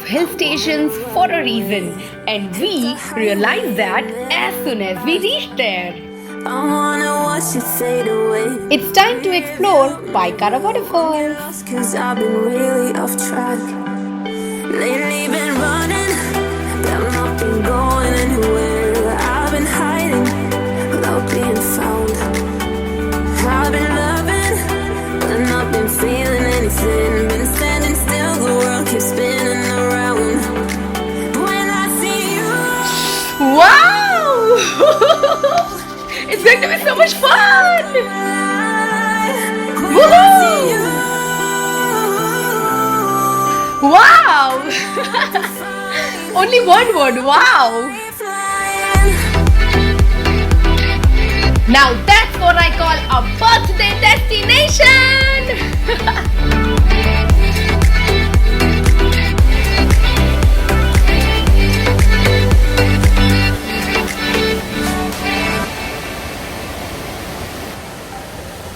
hill stations for a reason, and we realized that as soon as we reached there. I wanna watch it fade away. It's time to explore Pykara Waterfalls. Cause I've been really off track. Lately been running, but I've not been going anywhere. I've been hiding without being found. I've been loving, but not been feeling anything. Been standing still, the world keeps spinning around. When I see you, Wow! It's going to be so much fun! Woohoo! Wow! Only one word, wow! Now that's what I call a birthday destination!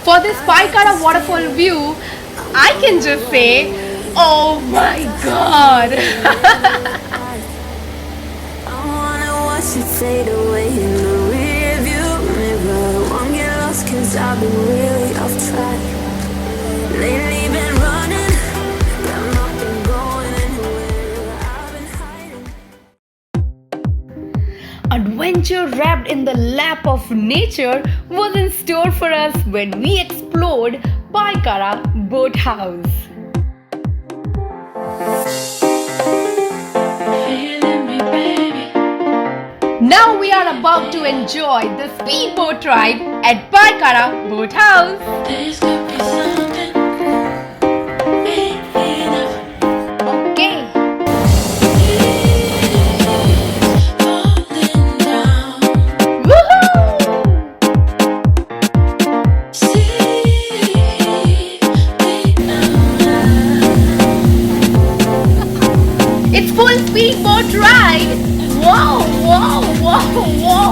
For this Pykara waterfall view, I can just say, oh my god! I wanna watch it fade away in the rear view mirror. Won't get lost cause I've been really off track. Lately been running, but I've not been going anywhere. I've been hiding. Adventure wrapped in the lap of nature was in store for us when we explored Pykara Boat House. Now we are about to enjoy the speedboat ride at Pykara Boat House. Okay. It's full speedboat ride! Wow, wow, wow, wow!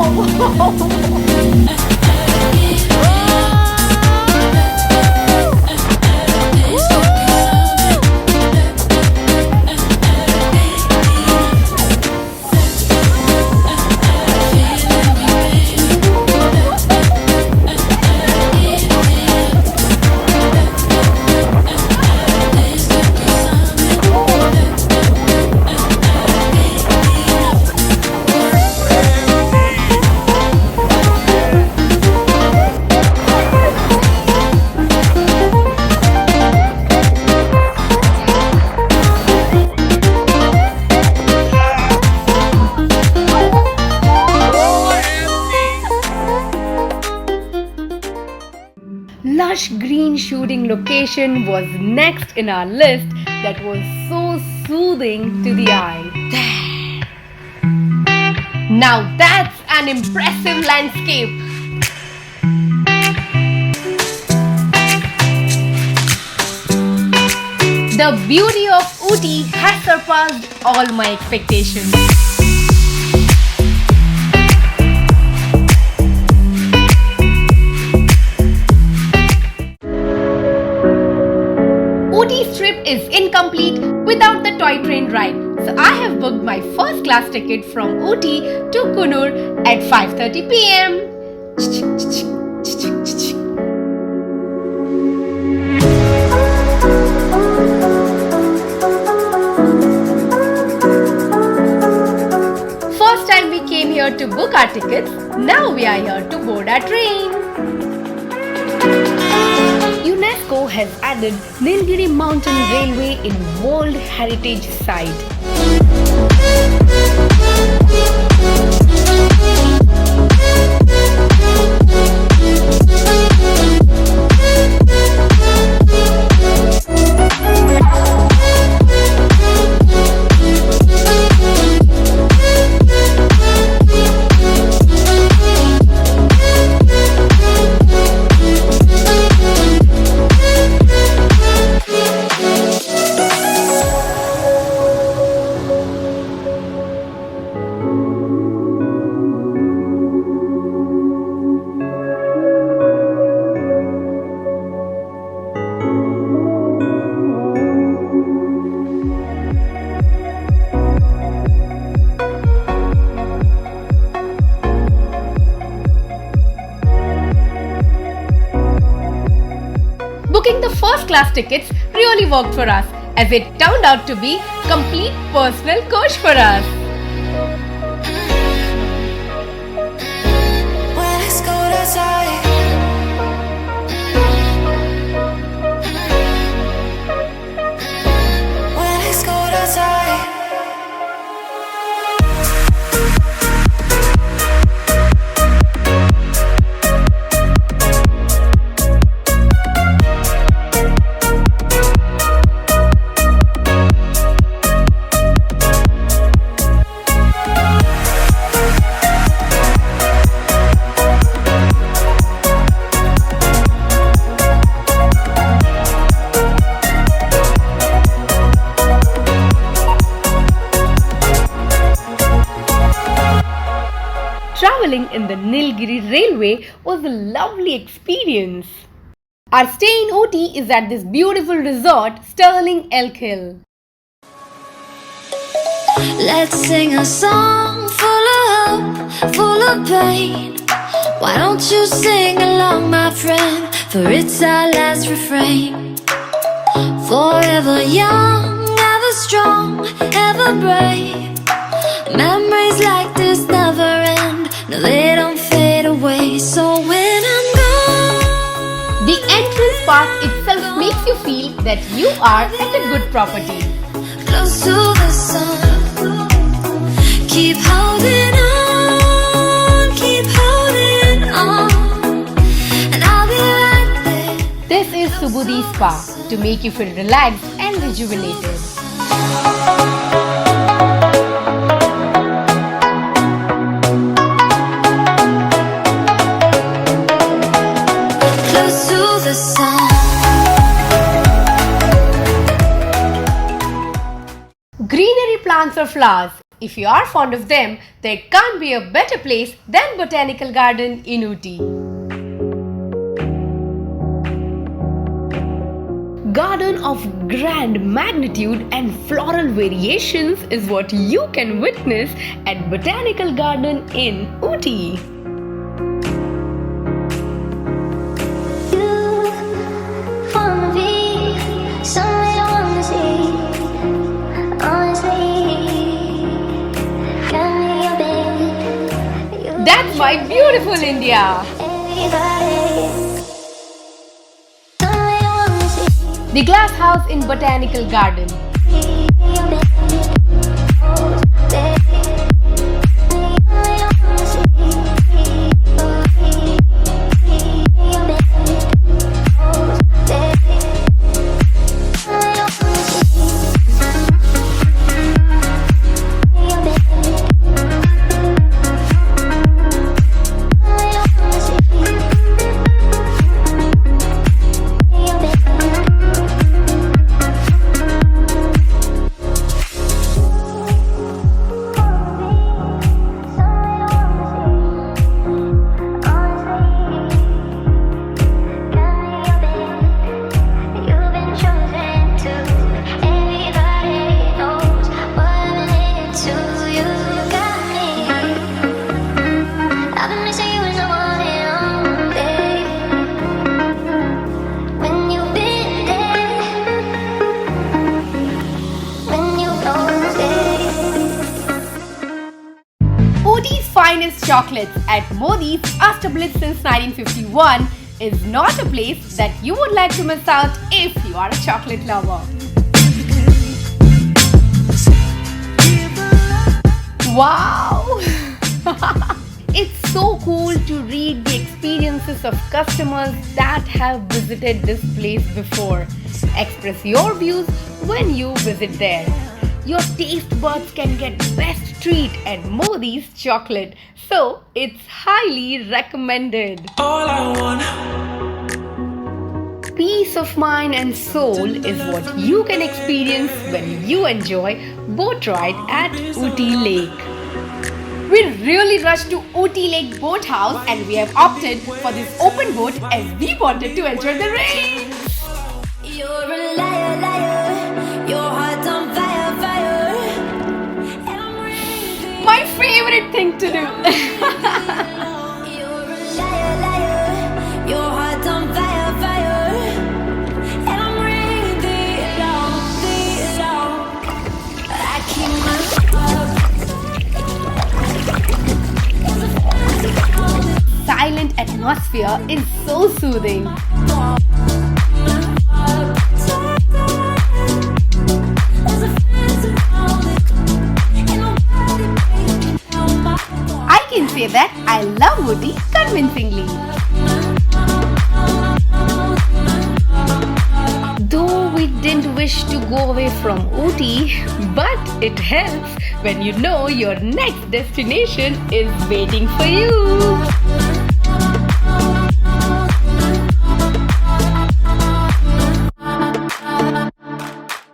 Lush green shooting location was next in our list that was so soothing to the eye. There. Now that's an impressive landscape. The beauty of Ooty has surpassed all my expectations. Ooty's trip is incomplete without the toy train ride, so I have booked my first class ticket from Ooty to Kunur at 5:30 p.m. First time we came here to book our tickets, now we are here to board our train. UNESCO has added Nilgiri Mountain Railway in World Heritage Site. booking the first class tickets really worked for us, as it turned out to be complete personal coach for us. When it's cold outside, when it's cold outside. Traveling in the Nilgiri railway was a lovely experience. Our stay in Ooty is at this beautiful resort, Sterling Elk Hill. Let's sing a song full of hope, full of pain. Why don't you sing along, my friend? For it's our last refrain. Forever young, ever strong, ever brave. Memories like this never end. No, they don't fade away. So when I'm gone, The entrance path itself makes you feel that you are at a good property. close to the sun, keep holding on, keep holding on, and I'll be right there. This is Subudhi Spa to make you feel relaxed and rejuvenated. Close to the sun. Greenery plants or flowers. If you are fond of them, there can't be a better place than Botanical Garden in Ooty. Garden of grand magnitude and floral variations is what you can witness at Botanical Garden in Ooty. Wanna be somewhere I wanna see. Honestly, got me a bit. That's my beautiful India. Everybody, somewhere I wanna see. The glass house in Botanical Garden. Ooty's finest chocolates at Modi's, established since 1951, is not a place that you would like to miss out if you are a chocolate lover. Wow! It's so cool to read the experiences of customers that have visited this place before. Express your views when you visit there. Your taste buds can get best treat at Modi's chocolate, so it's highly recommended. All I want. Peace of mind and soul is what you can experience when you enjoy boat ride at Ooty Lake. We really rushed to Ooty Lake Boat House and we have opted for this open boat as we wanted to enjoy the rain. You're a liar, liar. Your heart's on fire, fire. And I'm really My favorite thing to do. You're a liar, liar. Your heart's on fire, fire. atmosphere is so soothing. I can say that I love Ooty convincingly. Though we didn't wish to go away from Ooty, but it helps when you know your next destination is waiting for you.